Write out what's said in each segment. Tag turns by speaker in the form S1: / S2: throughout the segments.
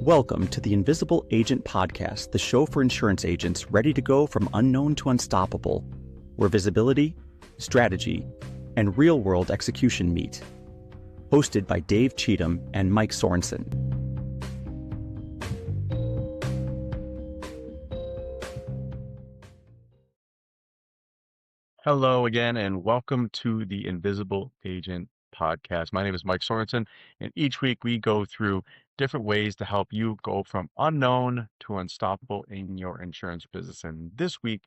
S1: Welcome to the Invisible Agent Podcast, the show for insurance agents ready to go from unknown to unstoppable, where visibility, strategy, and real-world execution meet. Hosted by Dave Cheatham and Mike Sorensen.
S2: Hello again, and welcome to the Invisible Agent Podcast. My name is Mike Sorensen, and each week we go through different ways to help you go from unknown to unstoppable in your insurance business. And this week,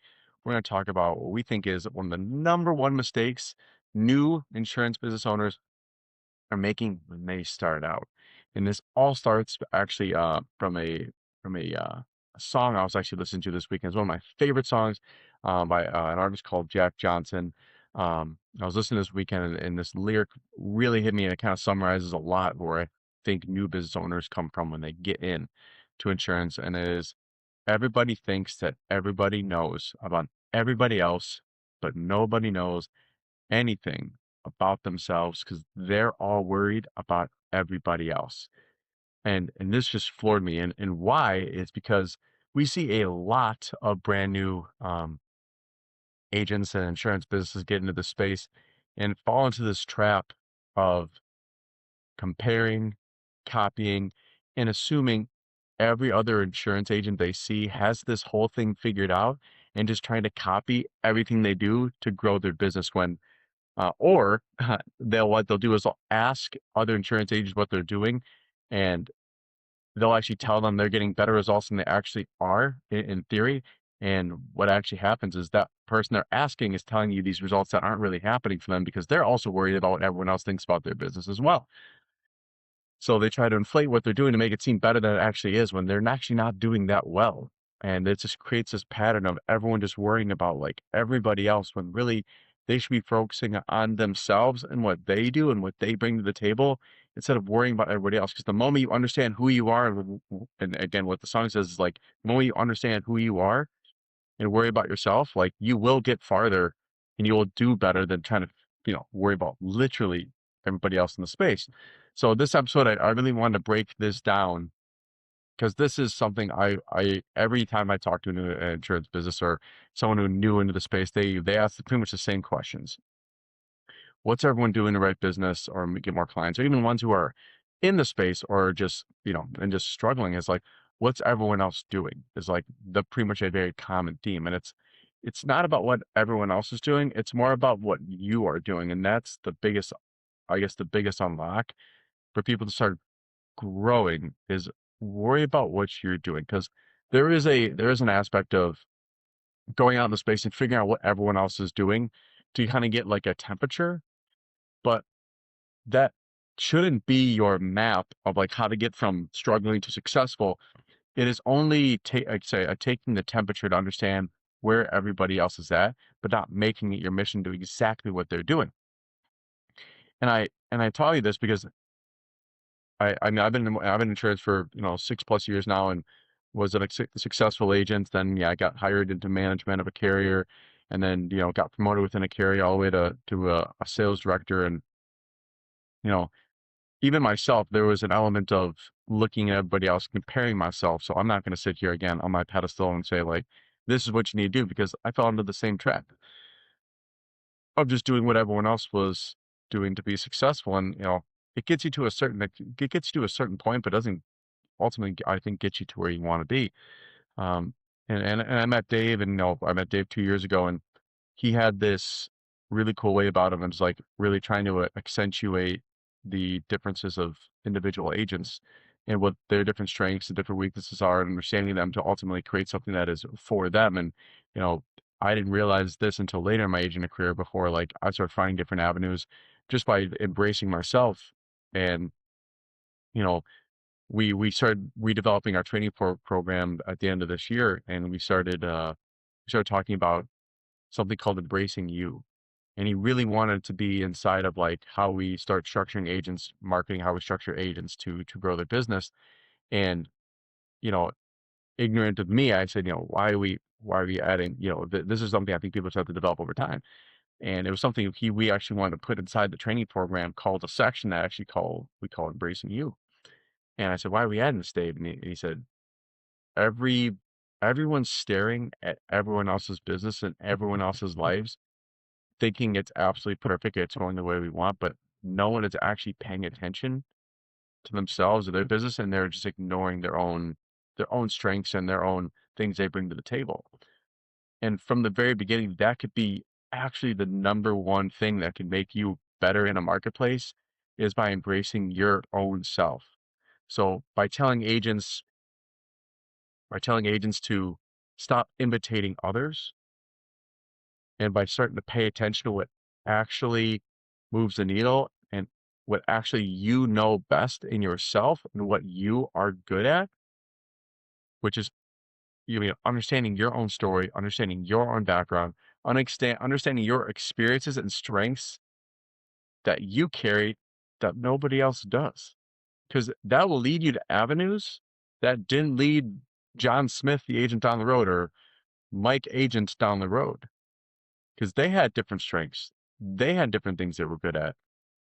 S2: we're going to talk about what we think is one of the number one mistakes new insurance business owners are making when they start out. And this all starts actually from a song I was actually listening to this weekend. It's one of my favorite songs by an artist called Jack Johnson. I was listening this weekend, and this lyric really hit me, and it kind of summarizes a lot where I think new business owners come from when they get in to insurance. And it is, everybody thinks that everybody knows about everybody else, but nobody knows anything about themselves because they're all worried about everybody else. And this just floored me. And why is because we see a lot of brand new agents and insurance businesses get into the space and fall into this trap of comparing, copying, and assuming every other insurance agent they see has this whole thing figured out and just trying to copy everything they do to grow their business when or what they'll do is they'll ask other insurance agents what they're doing, and they'll actually tell them they're getting better results than they actually are in theory. And what actually happens is that person they're asking is telling you these results that aren't really happening for them because they're also worried about what everyone else thinks about their business as well. So they try to inflate what they're doing to make it seem better than it actually is when they're actually not doing that well. And it just creates this pattern of everyone just worrying about like everybody else when really they should be focusing on themselves and what they do and what they bring to the table instead of worrying about everybody else. Because the moment you understand who you are, and again, what the song says is like, the moment you understand who you are and worry about yourself, like you will get farther and you will do better than trying to, worry about literally everybody else in the space. So this episode, I really wanted to break this down because this is something I every time I talk to an insurance business or someone who new into the space, they ask pretty much the same questions. What's everyone doing to write business or get more clients, or even ones who are in the space or just, and just struggling is like, what's everyone else doing is like the pretty much a very common theme. And it's not about what everyone else is doing. It's more about what you are doing. And that's the biggest, I guess, the biggest unlock for people to start growing is worry about what you're doing. Cause there is an aspect of going out in the space and figuring out what everyone else is doing to kind of get like a temperature, but that shouldn't be your map of like how to get from struggling to successful. It is only taking the temperature to understand where everybody else is at, but not making it your mission to do exactly what they're doing. And I tell you this because I mean I've been in insurance for 6+ years now and was a successful agent. Then I got hired into management of a carrier, and then got promoted within a carrier all the way to a sales director. And you know even myself, there was an element of looking at everybody else, comparing myself. So I'm not going to sit here again on my pedestal and say like, this is what you need to do, because I fell into the same trap of just doing what everyone else was doing to be successful. And, it gets you to a certain point, but doesn't ultimately, I think, get you to where you want to be. And I met Dave, and, I met Dave 2 years ago, and he had this really cool way about him. And it's like really trying to accentuate the differences of individual agents and what their different strengths and different weaknesses are, and understanding them to ultimately create something that is for them. And, I didn't realize this until later in my agent career, before like I started finding different avenues just by embracing myself. And, you know, we started redeveloping our training program at the end of this year, and we started talking about something called embracing you. And he really wanted to be inside of like how we start structuring agents, marketing, how we structure agents to grow their business. And, you know, ignorant of me, I said, why are we adding, this is something I think people just have to develop over time. And it was something we actually wanted to put inside the training program, called a section that we call embracing you. And I said, why are we adding the state? And he said, every everyone's staring at everyone else's business and everyone else's lives, thinking it's absolutely perfect, it's going the way we want, but no one is actually paying attention to themselves or their business, and they're just ignoring their own strengths and their own things they bring to the table. And from the very beginning, that could be actually the number one thing that can make you better in a marketplace is by embracing your own self. So by telling agents to stop imitating others, and by starting to pay attention to what actually moves the needle and what actually you know best in yourself and what you are good at, which is understanding your own story, understanding your own background, understanding your experiences and strengths that you carry that nobody else does. Because that will lead you to avenues that didn't lead John Smith, the agent down the road, or Mike agents down the road, because they had different strengths. They had different things they were good at,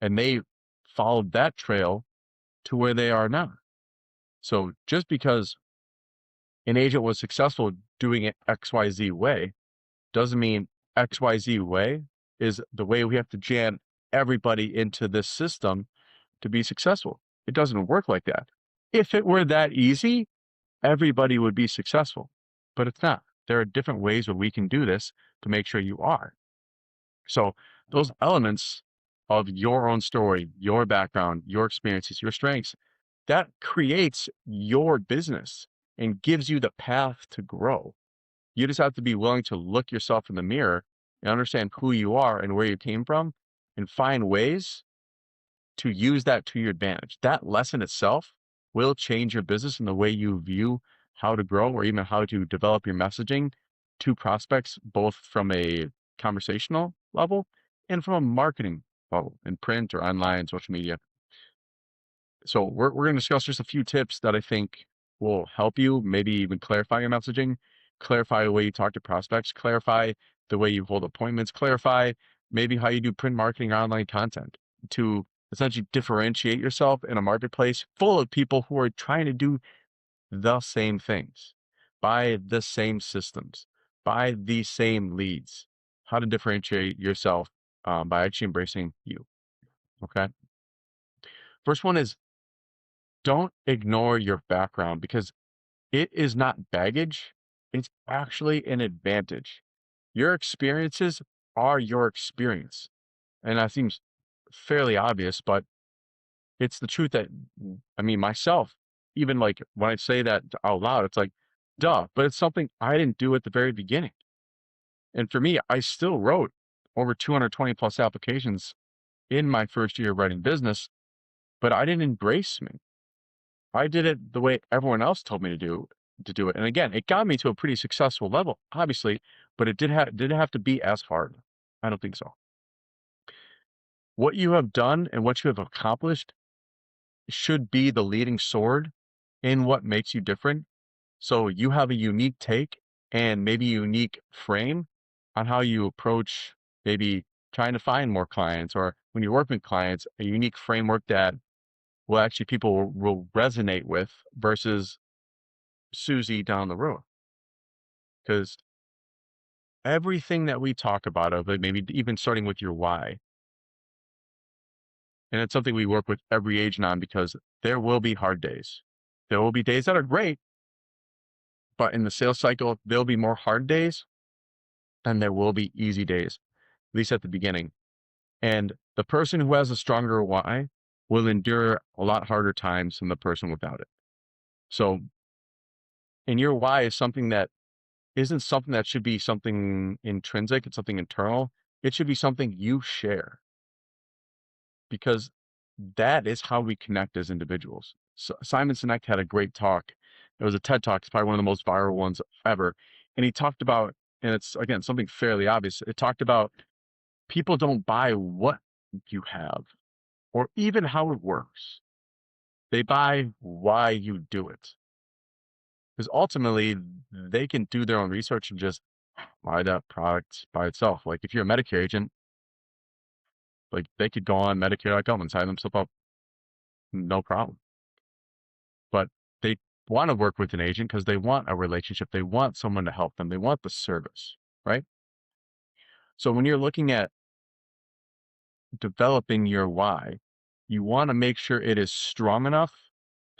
S2: and they followed that trail to where they are now. So just because an agent was successful doing it XYZ way doesn't mean XYZ way is the way we have to jam everybody into this system to be successful. It doesn't work like that. If it were that easy, everybody would be successful, but it's not. There are different ways where we can do this to make sure you are. So those elements of your own story, your background, your experiences, your strengths, that creates your business and gives you the path to grow. You just have to be willing to look yourself in the mirror and understand who you are and where you came from and find ways to use that to your advantage. That lesson itself will change your business and the way you view how to grow or even how to develop your messaging to prospects, both from a conversational level and from a marketing level in print or online, social media. So we're going to discuss just a few tips that I think will help you maybe even clarify your messaging, clarify the way you talk to prospects, clarify the way you hold appointments, clarify maybe how you do print marketing or online content to essentially differentiate yourself in a marketplace full of people who are trying to do the same things, buy the same systems, buy the same leads. How to differentiate yourself by actually embracing you. Okay. First one is, don't ignore your background, because it is not baggage. It's actually an advantage. Your experiences are your experience. And that seems fairly obvious, but it's the truth that, I mean, myself, even like when I say that out loud, it's like, duh, but it's something I didn't do at the very beginning. And for me, I still wrote over 220 plus applications in my first year of writing business, but I didn't embrace me. I did it the way everyone else told me to do it. And again, it got me to a pretty successful level, obviously, but did it have to be as hard? I don't think so. What you have done and what you have accomplished should be the leading sword in what makes you different. So you have a unique take and maybe unique frame on how you approach maybe trying to find more clients, or when you work with clients, a unique framework that will actually people will resonate with versus Susie down the road. Because everything that we talk about, of it, maybe even starting with your why, and it's something we work with every agent on, because there will be hard days. There will be days that are great, but in the sales cycle, there'll be more hard days than there will be easy days, at least at the beginning. And the person who has a stronger why will endure a lot harder times than the person without it. So, and your why is something that isn't something that should be something intrinsic. It's something internal. It should be something you share, because that is how we connect as individuals. So Simon Sinek had a great talk. It was a TED talk. It's probably one of the most viral ones ever. And he talked about, and it's again, something fairly obvious. It talked about people don't buy what you have or even how it works. They buy why you do it. Because ultimately they can do their own research and just buy that product by itself. Like if you're a Medicare agent, like they could go on Medicare.com and sign themselves up, no problem. want to work with an agent because they want a relationship. They want someone to help them. They want the service, right? So when you're looking at developing your why, you want to make sure it is strong enough.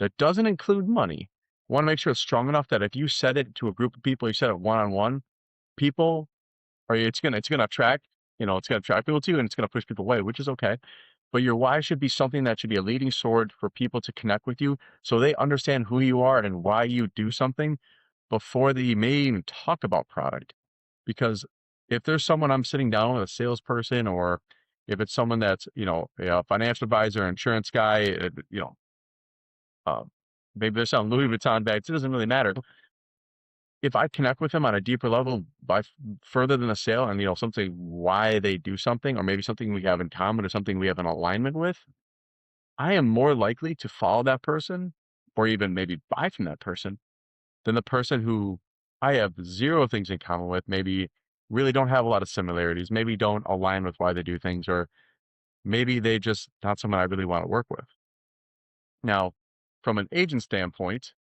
S2: That doesn't include money. You want to make sure it's strong enough that if you said it to a group of people, you said it one-on-one, people, or it's gonna attract, it's gonna attract people to you and it's gonna push people away, which is okay. But your why should be something that should be a leading sword for people to connect with you so they understand who you are and why you do something before they may even talk about product. Because if there's someone I'm sitting down with, a salesperson, or if it's someone that's, a financial advisor, insurance guy, uh, maybe they're selling Louis Vuitton bags, it doesn't really matter. If I connect with them on a deeper level by further than a sale and, something, why they do something, or maybe something we have in common or something we have an alignment with, I am more likely to follow that person or even maybe buy from that person than the person who I have zero things in common with, maybe really don't have a lot of similarities, maybe don't align with why they do things, or maybe they just not someone I really want to work with. Now, from an agent standpoint,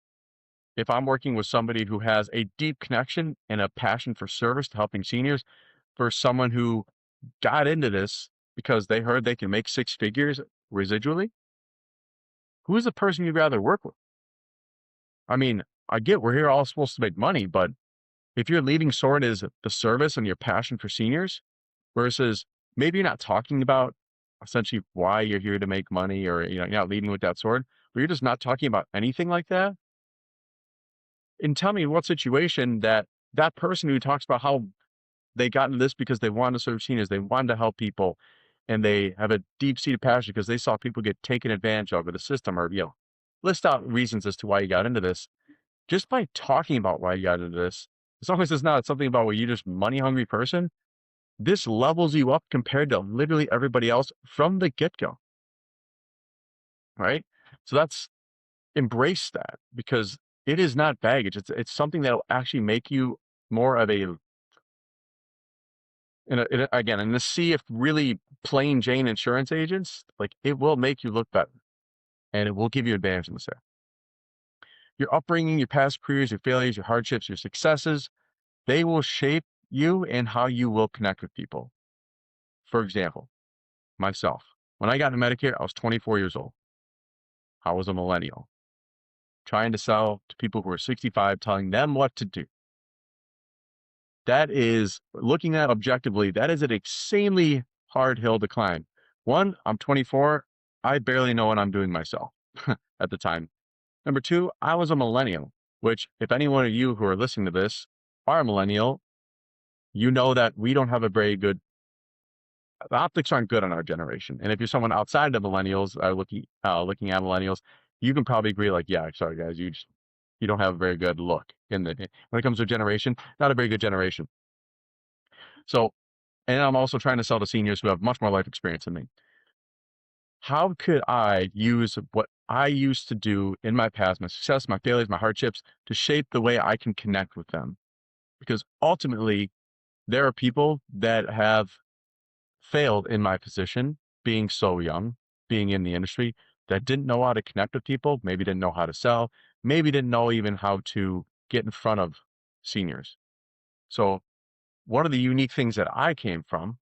S2: if I'm working with somebody who has a deep connection and a passion for service to helping seniors, for someone who got into this because they heard they can make six figures residually, who's the person you'd rather work with? I mean, I get we're here all supposed to make money, but if your leading sword is the service and your passion for seniors, versus maybe you're not talking about essentially why you're here to make money, or you're not leading with that sword, but you're just not talking about anything like that. And tell me what situation that person who talks about how they got into this because they wanted to serve seniors, they wanted to help people, and they have a deep-seated passion because they saw people get taken advantage of, or the system, or list out reasons as to why you got into this. Just by talking about why you got into this, as long as it's not something about where you're just money-hungry person, this levels you up compared to literally everybody else from the get-go, right? So embrace that, because it is not baggage. It's something that will actually make you more of a, again, in the sea of really plain Jane insurance agents, like, it will make you look better and it will give you advantage in the sale. Your upbringing, your past careers, your failures, your hardships, your successes, they will shape you and how you will connect with people. For example, myself, when I got into Medicare, I was 24 years old. I was a millennial trying to sell to people who are 65, telling them what to do. That is, looking at objectively, that is an extremely hard hill to climb. One, I'm 24. I barely know what I'm doing myself at the time. Number two, I was a millennial, which, if any one of you who are listening to this are a millennial, you know that we don't have a very good, the optics aren't good on our generation. And if you're someone outside of millennials, looking at millennials, you can probably agree, like, yeah, sorry guys, you don't have a very good look when it comes to a generation, not a very good generation. So, and I'm also trying to sell to seniors who have much more life experience than me. How could I use what I used to do in my past, my success, my failures, my hardships, to shape the way I can connect with them? Because ultimately, there are people that have failed in my position, being so young, being in the industry, that didn't know how to connect with people, maybe didn't know how to sell, maybe didn't know even how to get in front of seniors. So one of the unique things that I came from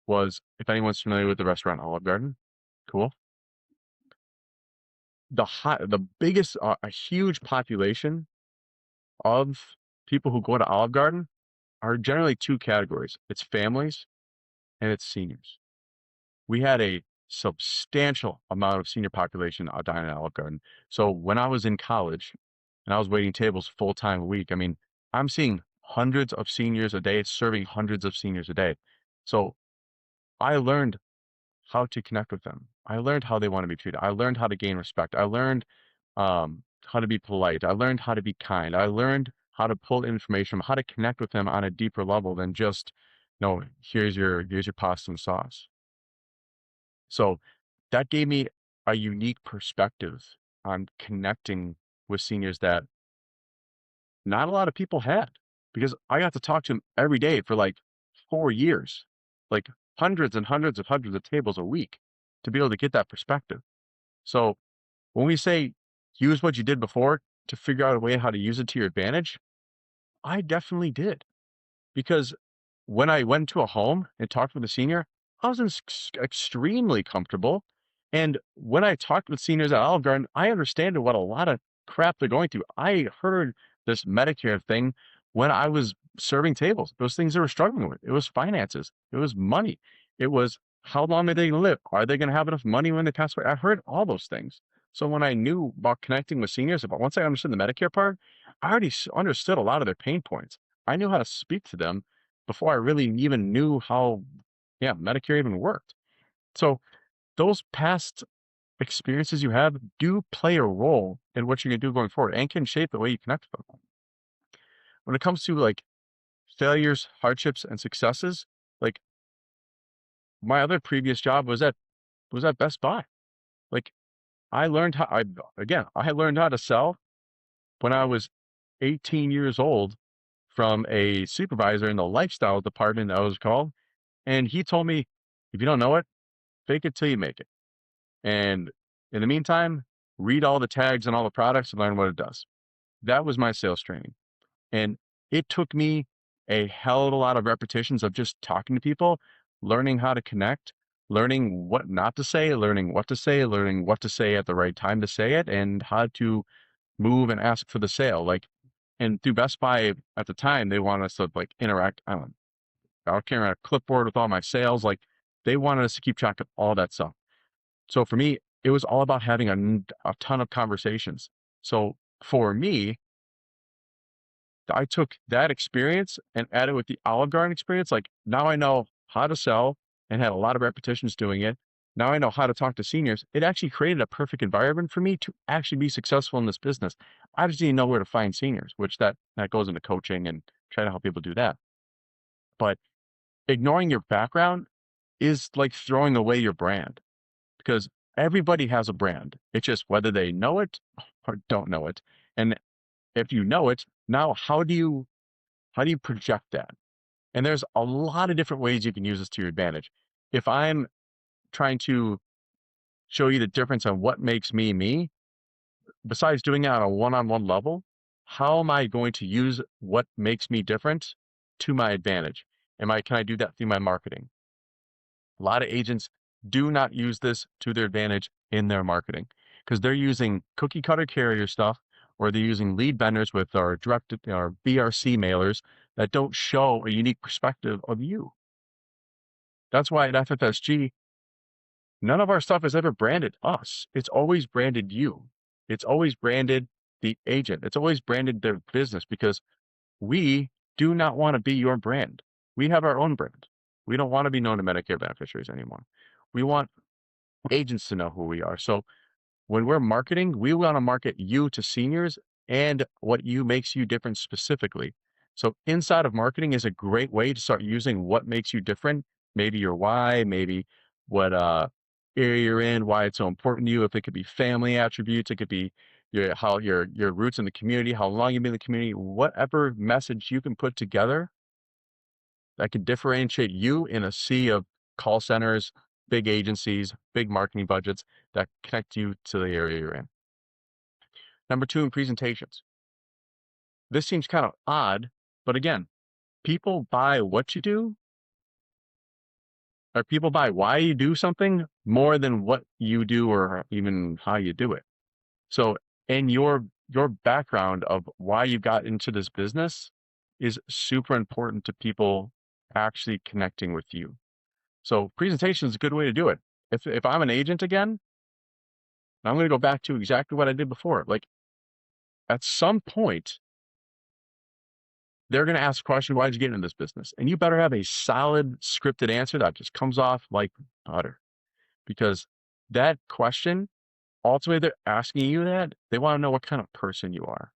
S2: was, if anyone's familiar with the restaurant Olive Garden, cool. The biggest, a huge population of people who go to Olive Garden are generally two categories. It's families and it's seniors. We had a substantial amount of senior population down at Olive Garden. So when I was in college and I was waiting tables full time a week, I mean, I'm seeing hundreds of seniors a day, serving hundreds of seniors a day. So I learned how to connect with them. I learned how they want to be treated. I learned how to gain respect. I learned how to be polite. I learned how to be kind. I learned how to pull information, how to connect with them on a deeper level than just, here's your pasta and sauce. So that gave me a unique perspective on connecting with seniors that not a lot of people had, because I got to talk to them every day for like 4 years, like hundreds and hundreds of tables a week, to be able to get that perspective. So when we say use what you did before, to figure out a way how to use it to your advantage? I definitely did. Because when I went to a home and talked with a senior, I was extremely comfortable. And when I talked with seniors at Olive Garden, I understand what a lot of crap they're going through. I heard this Medicare thing when I was serving tables. Those things they were struggling with. It was finances. It was money. It was how long are they going to live? Are they going to have enough money when they pass away? I heard all those things. So when I knew about connecting with seniors, about once I understood the Medicare part, I already understood a lot of their pain points. I knew how to speak to them before I really even knew how, yeah, Medicare even worked. So those past experiences you have do play a role in what you're going to do going forward and can shape the way you connect with them. When it comes to like failures, hardships, and successes, like my other previous job was at Best Buy. Like I learned how I learned how to sell when I was 18 years old from a supervisor in the lifestyle department, that was called. And he told me, if you don't know it, fake it till you make it. And in the meantime, read all the tags and all the products and learn what it does. That was my sales training. And it took me a hell of a lot of repetitions of just talking to people, learning how to connect, learning what not to say, learning what to say, learning what to say at the right time to say it, and how to move and ask for the sale. Like, and through Best Buy at the time, they wanted us to like interact. I was carrying a clipboard with all my sales. Like they wanted us to keep track of all that stuff. So for me, it was all about having a ton of conversations. So for me, I took that experience and added with the Olive Garden experience. Like now I know how to sell and had a lot of repetitions doing it. Now I know how to talk to seniors. It actually created a perfect environment for me to actually be successful in this business. I just didn't know where to find seniors, which that goes into coaching and trying to help people do that. But ignoring your background is like throwing away your brand because everybody has a brand. It's just whether they know it or don't know it. And if you know it, now how do you project that? And there's a lot of different ways you can use this to your advantage. If I'm trying to show you the difference on what makes me me, besides doing it on a one-on-one level, how am I going to use what makes me different to my advantage? Can I do that through my marketing? A lot of agents do not use this to their advantage in their marketing because they're using cookie cutter carrier stuff or they're using lead vendors with our BRC mailers that don't show a unique perspective of you. That's why at FFSG, none of our stuff is ever branded us. It's always branded you. It's always branded the agent. It's always branded their business because we do not want to be your brand. We have our own brand. We don't want to be known to Medicare beneficiaries anymore. We want agents to know who we are. So when we're marketing, we want to market you to seniors and what you makes you different specifically. So inside of marketing is a great way to start using what makes you different. Maybe your why, maybe what area you're in, why it's so important to you. If it could be family attributes, it could be your roots in the community, how long you've been in the community, whatever message you can put together that could differentiate you in a sea of call centers, big agencies, big marketing budgets that connect you to the area you're in. Number two, in presentations. This seems kind of odd, but again, people buy what you do, or people buy why you do something more than what you do or even how you do it. So, in your background of why you got into this business is super important to people actually connecting with you. So presentation is a good way to do it. If I'm an agent again, I'm going to go back to exactly what I did before. Like at some point, they're going to ask a question, why did you get into this business? And you better have a solid scripted answer that just comes off like butter. Because that question, ultimately they're asking you that, they want to know what kind of person you are.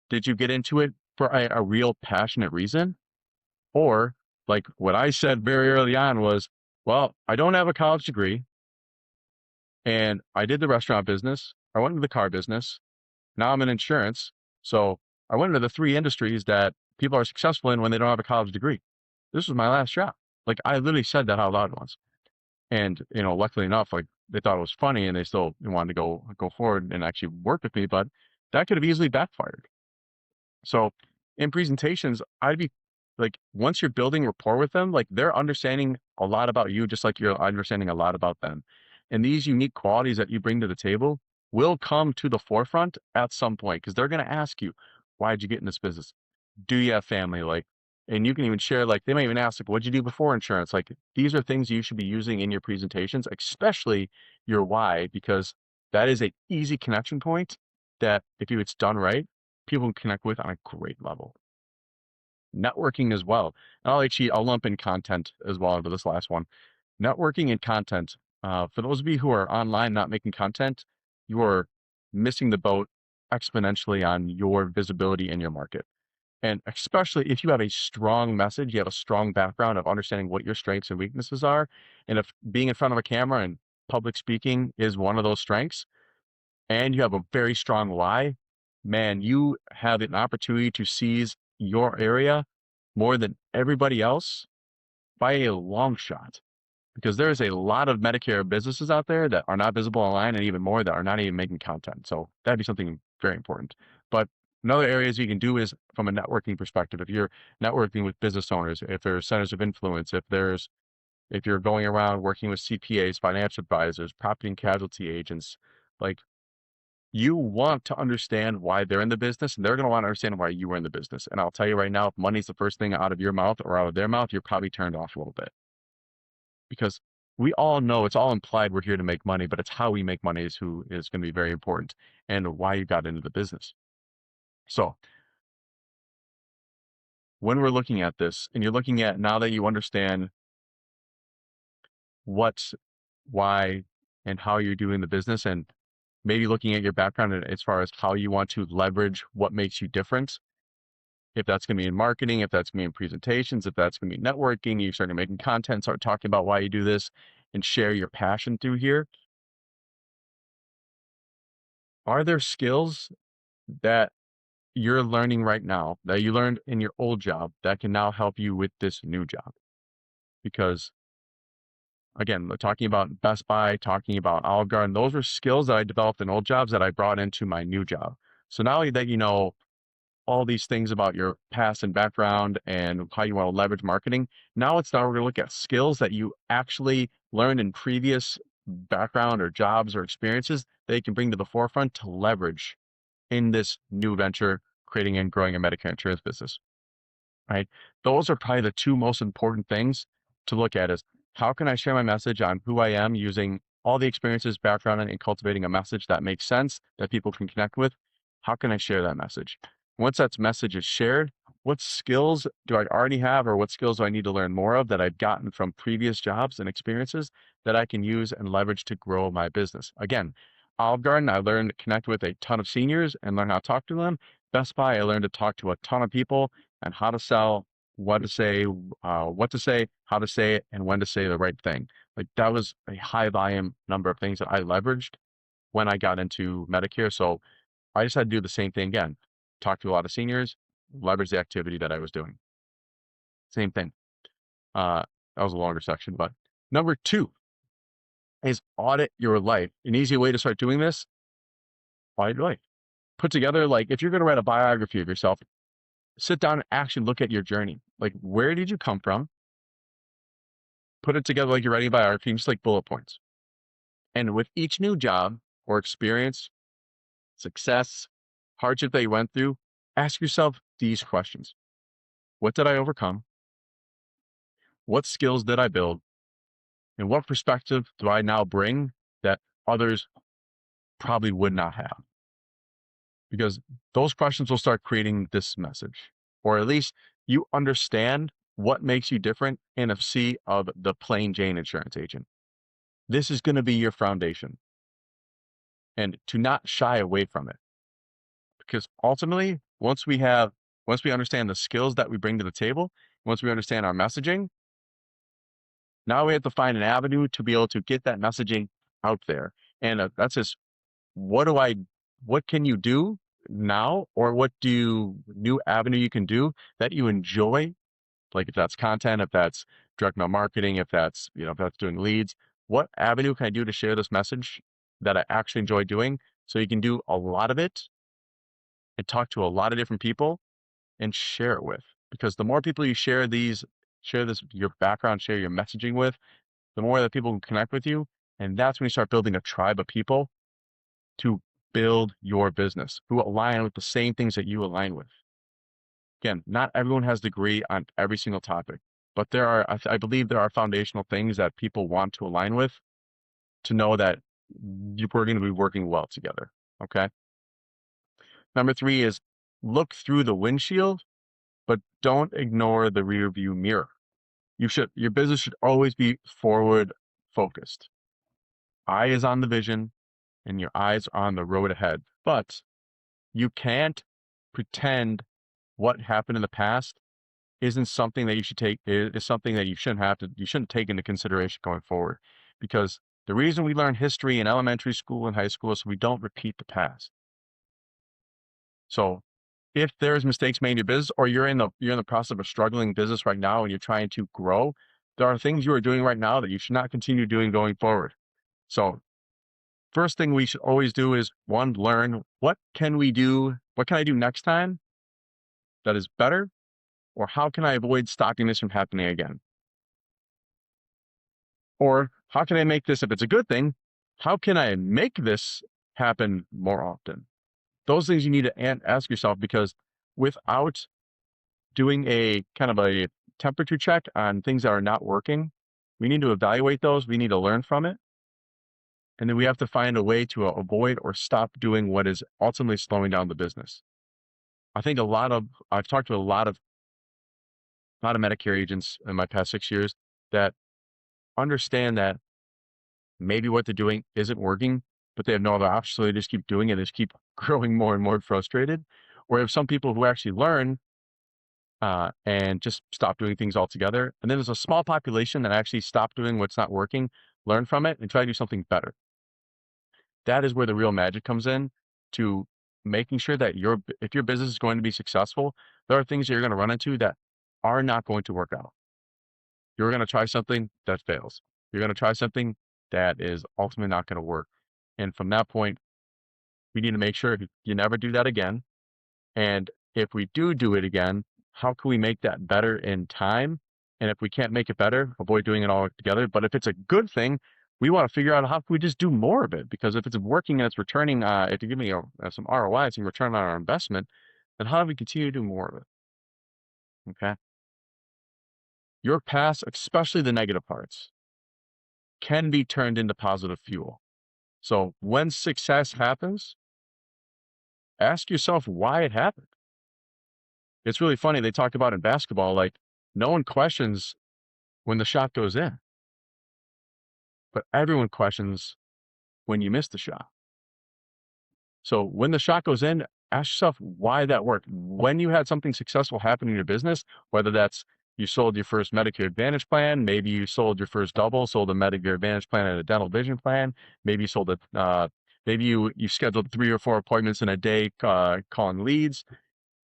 S2: Did you get into it for a real passionate reason? Or like what I said very early on was, well, I don't have a college degree. And I did the restaurant business. I went into the car business. Now I'm in insurance. So I went into the three industries that people are successful in when they don't have a college degree. This was my last job. Like I literally said that out loud once. And, luckily enough, like they thought it was funny and they still wanted to go forward and actually work with me. But that could have easily backfired. So in presentations, I'd be like, once you're building rapport with them, like they're understanding a lot about you, just like you're understanding a lot about them. And these unique qualities that you bring to the table will come to the forefront at some point because they're going to ask you, why'd you get in this business? Do you have family? Like, and you can even share, like, they might even ask, like, what'd you do before insurance? Like, these are things you should be using in your presentations, especially your why, because that is an easy connection point that if it's done right, people can connect with on a great level. Networking as well. And I'll lump in content as well into this last one. Networking and content. For those of you who are online not making content, you are missing the boat exponentially on your visibility in your market. And especially if you have a strong message, you have a strong background of understanding what your strengths and weaknesses are. And if being in front of a camera and public speaking is one of those strengths, and you have a very strong why, man, you have an opportunity to seize your area more than everybody else by a long shot. Because there's a lot of Medicare businesses out there that are not visible online, and even more that are not even making content. So that'd be something very important. But another areas you can do is from a networking perspective. If you're networking with business owners, if there's centers of influence, if you're going around working with CPAs, financial advisors, property and casualty agents, like, you want to understand why they're in the business, and they're going to want to understand why you are in the business. And I'll tell you right now, if money's the first thing out of your mouth or out of their mouth, you're probably turned off a little bit, because we all know it's all implied we're here to make money, but it's how we make money is who is going to be very important, and why you got into the business. So when we're looking at this, and you're looking at, now that you understand what, why, and how you're doing the business, and maybe looking at your background as far as how you want to leverage what makes you different, if that's going to be in marketing, if that's going to be in presentations, if that's going to be networking, you start making content, start talking about why you do this, and share your passion through here. Are there skills that you're learning right now that you learned in your old job that can now help you with this new job? Because again, talking about Best Buy, talking about Olive Garden, those are skills that I developed in old jobs that I brought into my new job. So now that you know all these things about your past and background and how you want to leverage marketing, now we're going to look at skills that you actually learned in previous background or jobs or experiences that you can bring to the forefront to leverage in this new venture, creating and growing a Medicare insurance business, right? Those are probably the two most important things to look at: is how can I share my message on who I am using all the experiences, background, and cultivating a message that makes sense, that people can connect with. How can I share that message? Once that message is shared, what skills do I already have, or what skills do I need to learn more of that I've gotten from previous jobs and experiences that I can use and leverage to grow my business? Again, Olive Garden, I learned to connect with a ton of seniors and learn how to talk to them. Best Buy, I learned to talk to a ton of people and how to sell, what to say, how to say it, and when to say the right thing. Like, that was a high volume number of things that I leveraged when I got into Medicare. So I just had to do the same thing again. Talk to a lot of seniors, leverage the activity that I was doing. Same thing. That was a longer section, but number 2 is audit your life. An easy way to start doing this: audit your life. Put together, like, if you're going to write a biography of yourself, sit down and actually look at your journey. Like, where did you come from? Put it together like you're writing a biography, just like bullet points. And with each new job or experience, success, hardship that you went through, ask yourself these questions: what did I overcome? What skills did I build? And what perspective do I now bring that others probably would not have? Because those questions will start creating this message, or at least you understand what makes you different in a sea of the plain Jane insurance agent. This is going to be your foundation, and to not shy away from it. Because ultimately, once we understand the skills that we bring to the table, once we understand our messaging, now we have to find an avenue to be able to get that messaging out there. And that's just, what can you do now, or new avenue you can do that you enjoy? Like, if that's content, if that's direct mail marketing, if that's, if that's doing leads, what avenue can I do to share this message that I actually enjoy doing? So you can do a lot of it and talk to a lot of different people and share it with. Because the more people you share this, your background, share your messaging with, the more that people can connect with you. And that's when you start building a tribe of people to build your business who align with the same things that you align with. Again, not everyone has to agree on every single topic, but I believe there are foundational things that people want to align with to know that we're going to be working well together. Okay. Number 3 is look through the windshield, but don't ignore the rear view mirror. Your business should always be forward focused. Eye is on the vision and your eyes are on the road ahead, but you can't pretend what happened in the past isn't something that you should take, is something that you shouldn't take into consideration going forward. Because the reason we learn history in elementary school and high school is so we don't repeat the past. So if there's mistakes made in your business, or you're in the process of a struggling business right now and you're trying to grow, there are things you are doing right now that you should not continue doing going forward. So first thing we should always do is, 1, learn what can I do next time that is better, or how can I avoid stopping this from happening again? Or how can I make this, if it's a good thing, how can I make this happen more often? Those things you need to ask yourself, because without doing a kind of a temperature check on things that are not working, we need to evaluate those. We need to learn from it. And then we have to find a way to avoid or stop doing what is ultimately slowing down the business. I think I've talked to a lot of Medicare agents in my past 6 years that understand that maybe what they're doing isn't working, but they have no other option. So they just keep doing it. They just keep growing more and more frustrated. Or have some people who actually learn and just stop doing things altogether. And then there's a small population that actually stop doing what's not working, learn from it, and try to do something better. That is where the real magic comes in, to making sure that if your business is going to be successful, there are things that you're going to run into that are not going to work out. You're going to try something that fails. You're going to try something that is ultimately not going to work. And from that point, we need to make sure you never do that again. And if we do it again, how can we make that better in time? And if we can't make it better, avoid doing it all together. But if it's a good thing, we want to figure out how can we just do more of it? Because if it's working and it's returning, if you give me some ROI, some return on our investment, then how do we continue to do more of it? Okay. Your past, especially the negative parts, can be turned into positive fuel. So when success happens, ask yourself why it happened. It's really funny. They talk about in basketball, like, no one questions when the shot goes in, but everyone questions when you miss the shot. So when the shot goes in, ask yourself why that worked. When you had something successful happen in your business, whether that's you sold your first Medicare Advantage plan, maybe you sold your first double, sold a Medicare Advantage plan and a dental vision plan, maybe you sold maybe you scheduled 3 or 4 appointments in a day calling leads,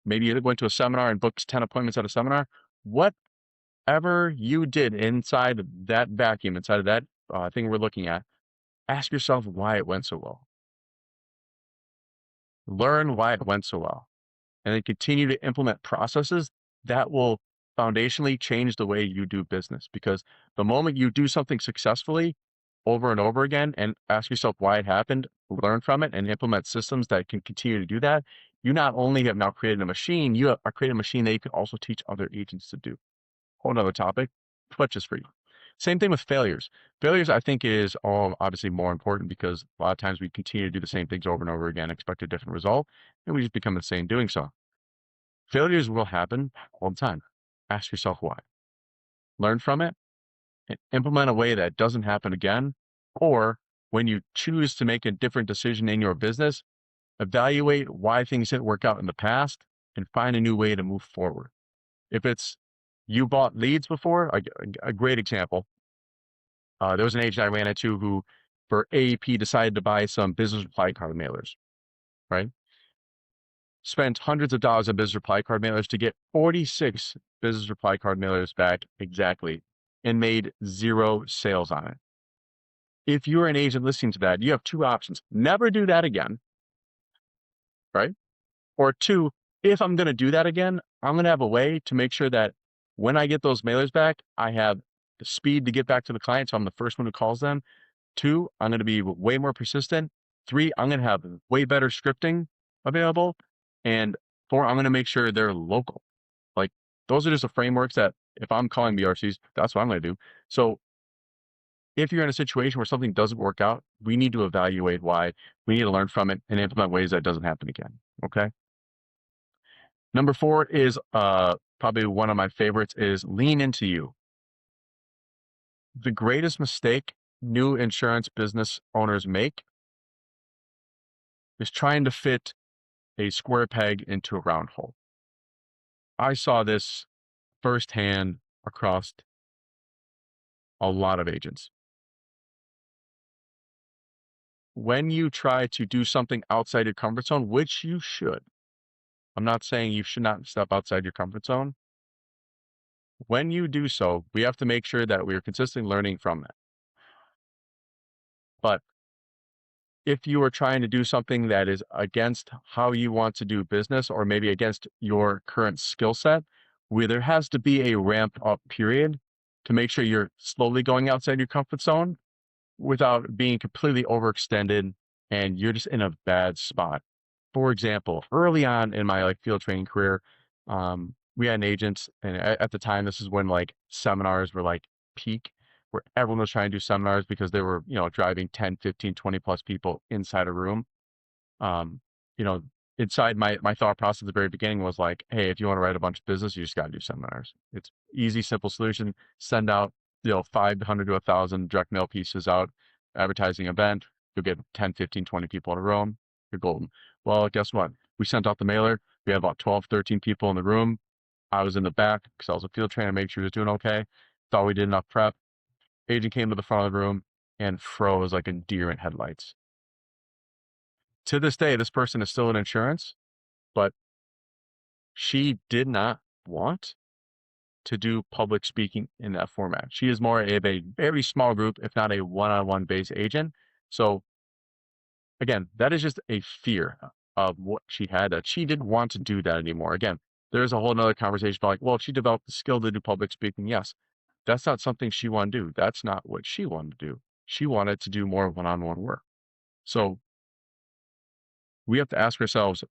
S2: maybe you went to a seminar and booked 10 appointments at a seminar. Whatever you did inside that vacuum, inside of that thing we're looking at, ask yourself why it went so well. Learn why it went so well, and then continue to implement processes that will foundationally change the way you do business. Because the moment you do something successfully over and over again and ask yourself why it happened, learn from it, and implement systems that can continue to do that, you not only have now created a machine, you are creating a machine that you can also teach other agents to do. Whole nother topic, but just for you. Same thing with failures. Failures, I think, is obviously more important, because a lot of times we continue to do the same things over and over again, expect a different result, and we just become insane doing so. Failures will happen all the time. Ask yourself why. Learn from it and implement a way that doesn't happen again. Or when you choose to make a different decision in your business, evaluate why things didn't work out in the past and find a new way to move forward. If it's you bought leads before, a great example. There was an agent I ran into who, for AEP, decided to buy some business reply card mailers, right? Spent hundreds of dollars on business reply card mailers to get 46 business reply card mailers back exactly, and made 0 sales on it. If you're an agent listening to that, you have 2 options. Never do that again, right? Or two, if I'm going to do that again, I'm going to have a way to make sure that when I get those mailers back, I have the speed to get back to the client. So I'm the first one who calls them. Two, I'm going to be way more persistent. Three, I'm going to have way better scripting available. And four, I'm going to make sure they're local. Like those are just the frameworks that if I'm calling BRCs, that's what I'm going to do. So if you're in a situation where something doesn't work out, we need to evaluate why. We need to learn from it and implement ways that doesn't happen again. Okay. Number four is probably one of my favorites is lean into you. The greatest mistake new insurance business owners make is trying to fit a square peg into a round hole. I saw this firsthand across a lot of agents. When you try to do something outside your comfort zone, which you should, I'm not saying you should not step outside your comfort zone. When you do so, we have to make sure that we are consistently learning from that. But if you are trying to do something that is against how you want to do business or maybe against your current skill set, where there has to be a ramp up period to make sure you're slowly going outside your comfort zone without being completely overextended and you're just in a bad spot. For example, early on in my field training career, we had an agent, and at the time, this is when seminars were peak, where everyone was trying to do seminars because they were, driving 10, 15, 20 plus people inside a room. Um, you know, inside my thought process at the very beginning was like, hey, if you want to write a bunch of business, you just got to do seminars. It's easy, simple solution. Send out, 500 to 1,000 direct mail pieces out, advertising event. You'll get 10, 15, 20 people in a room. You're golden. Well, guess what? We sent out the mailer. We had about 12, 13 people in the room. I was in the back because I was a field trainer, make sure he was doing okay. Thought we did enough prep. Agent came to the front of the room and froze like a deer in headlights. To this day, this person is still in insurance, but she did not want to do public speaking in that format. She is more of a very small group, if not a one-on-one based agent. So again, that is just a fear of what she had, that she didn't want to do that anymore. Again, there's a whole nother conversation about well, if she developed the skill to do public speaking, yes, that's not something she wanted to do. That's not what she wanted to do. She wanted to do more one-on-one work. So we have to ask ourselves,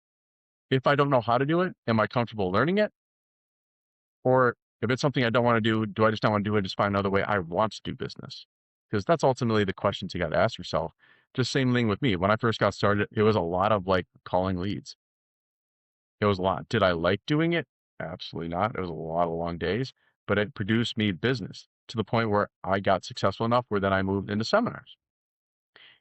S2: if I don't know how to do it, am I comfortable learning it? Or if it's something I don't want to do I just not want to do it? Just find another way I want to do business? Because that's ultimately the questions you got to ask yourself. Just same thing with me. When I first got started, it was a lot of calling leads. It was a lot. Did I like doing it? Absolutely not. It was a lot of long days, but it produced me business to the point where I got successful enough where then I moved into seminars.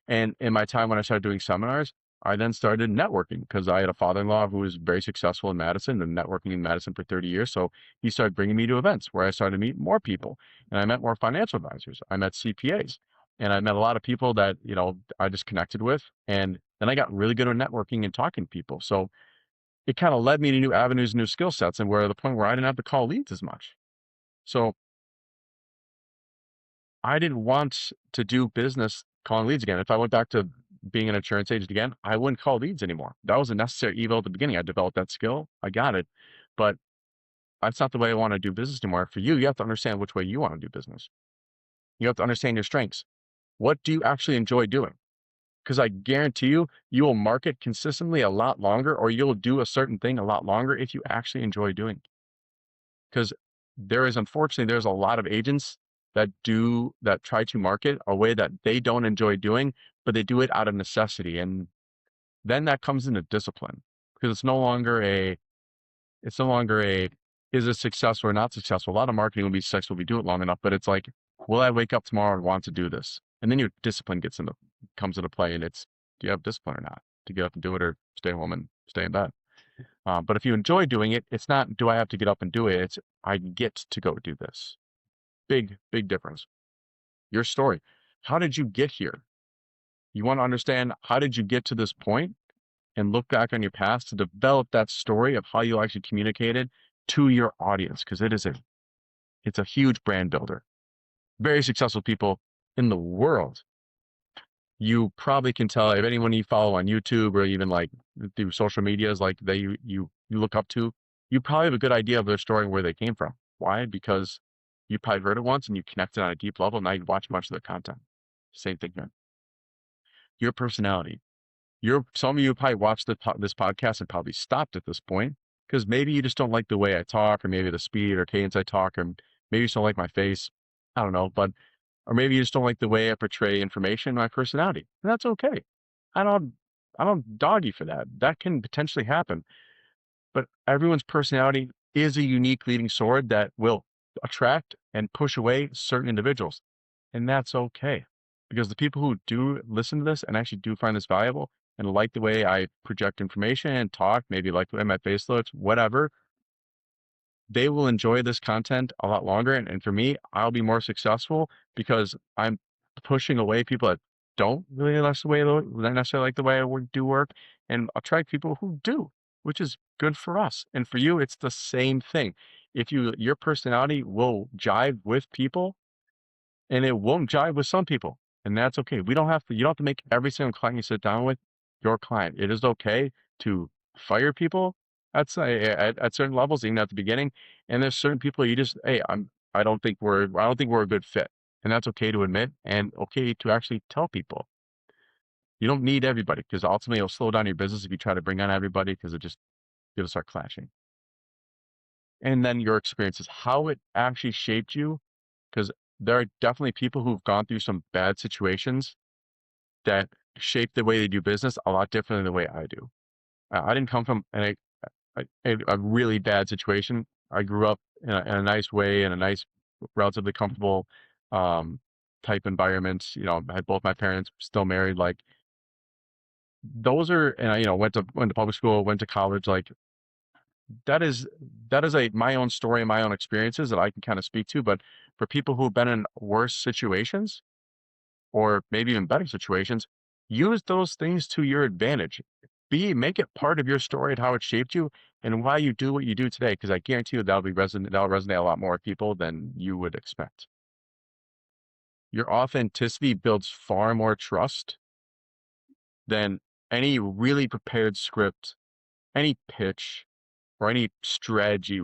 S2: And in my time when I started doing seminars, I then started networking because I had a father-in-law who was very successful in Madison and networking in Madison for 30 years. So he started bringing me to events where I started to meet more people, and I met more financial advisors. I met CPAs, and I met a lot of people that, I just connected with. And then I got really good at networking and talking to people. So it kind of led me to new avenues, new skill sets, and where the point where I didn't have to call leads as much. So I didn't want to do business calling leads again. If I went back to being an insurance agent again, I wouldn't call leads anymore. That was a necessary evil at the beginning. I developed that skill. I got it. But that's not the way I want to do business anymore. For you, you have to understand which way you want to do business. You have to understand your strengths. What do you actually enjoy doing? Because I guarantee you, you will market consistently a lot longer, or you'll do a certain thing a lot longer if you actually enjoy doing it. Because unfortunately, there's a lot of agents that try to market a way that they don't enjoy doing, but they do it out of necessity. And then that comes into discipline because it's no longer a, is it successful or not successful? A lot of marketing will be successful if we do it long enough, but it's like, will I wake up tomorrow and want to do this? And then your discipline comes into play, and it's, do you have discipline or not to get up and do it, or stay home and stay in bed? But if you enjoy doing it, it's not, do I have to get up and do it? It's, I get to go do this. Big, big difference. Your story. How did you get here? You want to understand, how did you get to this point, and look back on your past to develop that story of how you actually communicated to your audience. Because it's a huge brand builder. Very successful people in the world you probably can tell if anyone you follow on YouTube or even like through social medias, like you look up to, you probably have a good idea of their story and where they came from. Why? Because you probably heard it once and you connected on a deep level. Now you watch much of their content. Same thing here. Your personality. Some of you probably watched this podcast and probably stopped at this point because maybe you just don't like the way I talk, or maybe the speed or cadence I talk, or maybe you just don't like my face. I don't know, but or maybe you just don't like the way I portray information, my personality. And that's okay. I don't I don't dog you for that. That can potentially happen. But everyone's personality is a unique leading sword that will attract and push away certain individuals. And that's okay. Because the people who do listen to this and actually do find this valuable and like the way I project information and talk, maybe like the way my face looks, whatever, they will enjoy this content a lot longer. And for me, I'll be more successful because I'm pushing away people that don't really necessarily like the way I do work and attract people who do, which is good for us. And for you, it's the same thing. If your personality will jive with people and it won't jive with some people, and that's okay. You don't have to make every single client you sit down with your client. It is okay to fire people at certain levels, even at the beginning. And there's certain people you just, hey, I don't think we're a good fit. And that's okay to admit and okay to actually tell people. You don't need everybody because ultimately it'll slow down your business if you try to bring on everybody because it'll start clashing. And then your experiences, how it actually shaped you, because there are definitely people who've gone through some bad situations that shape the way they do business a lot different than the way I do. I didn't come from a really bad situation. I grew up in a nice way, in a nice, relatively comfortable type environment. You know, I had both my parents still married. Like those are, and I, went to public school, went to college. Like that is my own story and my own experiences that I can kind of speak to. But for people who've been in worse situations or maybe even better situations, use those things to your advantage. Make it part of your story and how it shaped you and why you do what you do today. Because I guarantee you that'll resonate a lot more with people than you would expect. Your authenticity builds far more trust than any really prepared script, any pitch, or any strategy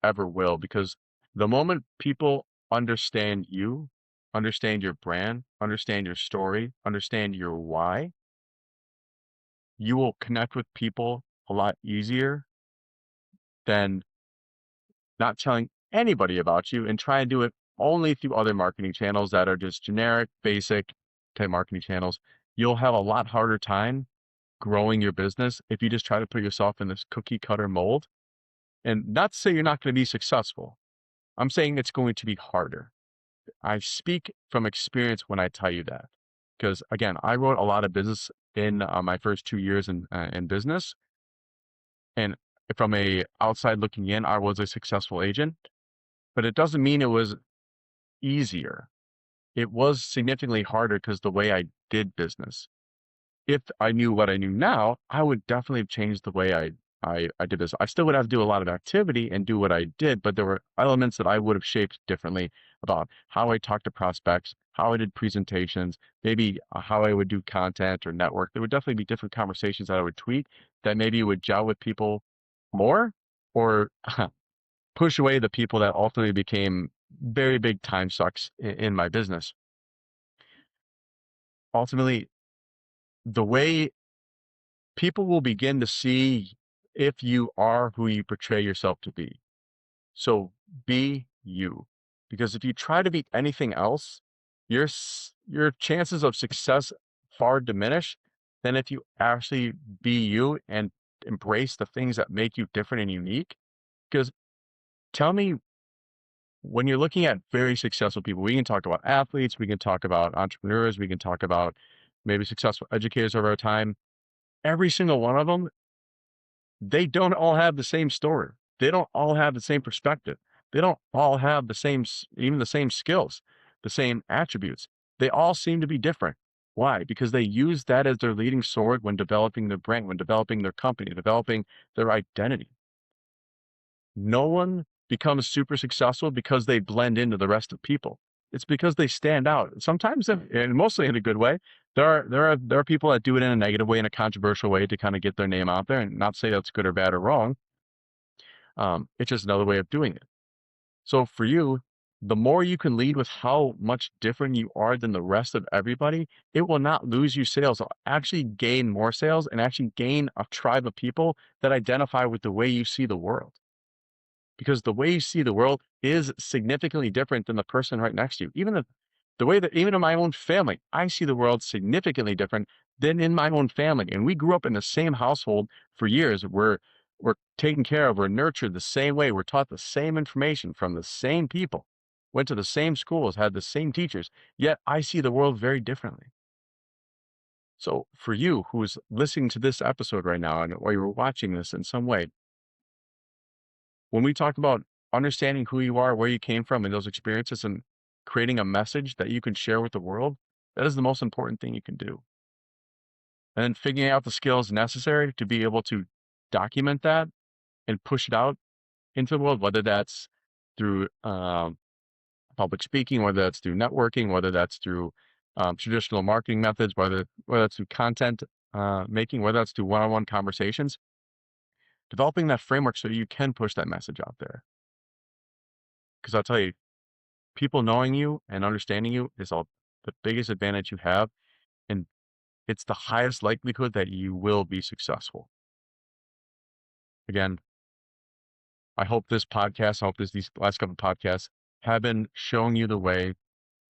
S2: ever will. Because the moment people understand you, understand your brand, understand your story, understand your why, you will connect with people a lot easier than not telling anybody about you and try and do it only through other marketing channels that are just generic, basic type marketing channels. You'll have a lot harder time growing your business if you just try to put yourself in this cookie cutter mold. And not to say you're not going to be successful. I'm saying it's going to be harder. I speak from experience when I tell you that. Because again, I wrote a lot of business in my first 2 years in business. And from a outside looking in, I was a successful agent, but it doesn't mean it was easier. It was significantly harder because the way I did business. If I knew what I knew now, I would definitely have changed the way I did this. I still would have to do a lot of activity and do what I did, but there were elements that I would have shaped differently about how I talked to prospects, how I did presentations, maybe how I would do content or network. There would definitely be different conversations that I would tweak that maybe would gel with people more or push away the people that ultimately became very big time sucks in my business. Ultimately, the way people will begin to see if you are who you portray yourself to be. So be you. Because if you try to be anything else, your chances of success far diminish than if you actually be you and embrace the things that make you different and unique. Because tell me, when you're looking at very successful people, we can talk about athletes, we can talk about entrepreneurs, we can talk about maybe successful educators over our time. Every single one of them, they don't all have the same story. They don't all have the same perspective. They don't all have even the same skills, the same attributes. They all seem to be different. Why? Because they use that as their leading sword when developing their brand, when developing their company, developing their identity. No one becomes super successful because they blend into the rest of people. It's because they stand out. Sometimes, and mostly in a good way, There are people that do it in a negative way, in a controversial way to kind of get their name out there, and not say that's good or bad or wrong. It's just another way of doing it. So for you, the more you can lead with how much different you are than the rest of everybody, it will not lose you sales. It'll actually gain more sales and actually gain a tribe of people that identify with the way you see the world. Because the way you see the world is significantly different than the person right next to you. The way that even in my own family, I see the world significantly different than in my own family. And we grew up in the same household for years. We're taken care of, we're nurtured the same way, we're taught the same information from the same people, went to the same schools, had the same teachers, yet I see the world very differently. So for you who is listening to this episode right now, or you're watching this in some way, when we talk about understanding who you are, where you came from, and those experiences, and creating a message that you can share with the world, that is the most important thing you can do. And then figuring out the skills necessary to be able to document that and push it out into the world, whether that's through public speaking, whether that's through networking, whether that's through traditional marketing methods, whether that's through content making, whether that's through one-on-one conversations, developing that framework so you can push that message out there. Because I'll tell you, people knowing you and understanding you is the biggest advantage you have, and it's the highest likelihood that you will be successful. Again, I hope these last couple of podcasts have been showing you the way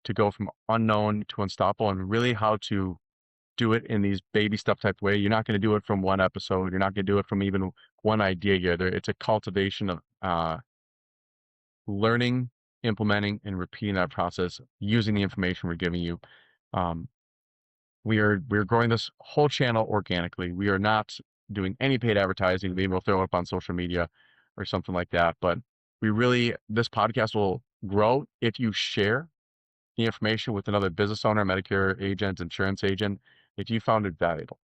S2: to go from unknown to unstoppable, and really how to do it in these baby step type way. You're not going to do it from one episode. You're not going to do it from even one idea here. It's a cultivation of learning, implementing, and repeating that process using the information we're giving you. We're growing this whole channel organically. We are not doing any paid advertising. Maybe we'll throw it up on social media or something like that. But this podcast will grow if you share the information with another business owner, Medicare agent, insurance agent, if you found it valuable.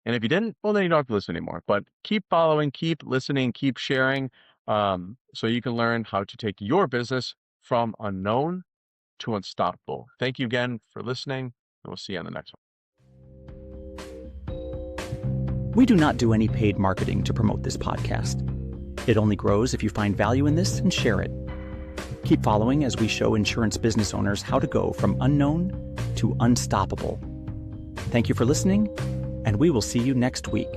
S2: And if you didn't, well, then you don't have to listen anymore. But keep following, keep listening, keep sharing, so you can learn how to take your business from unknown to unstoppable. Thank you again for listening, and we'll see you on the next one.
S1: We do not do any paid marketing to promote this podcast. It only grows if you find value in this and share it. Keep following as we show insurance business owners how to go from unknown to unstoppable. Thank you for listening, and we will see you next week.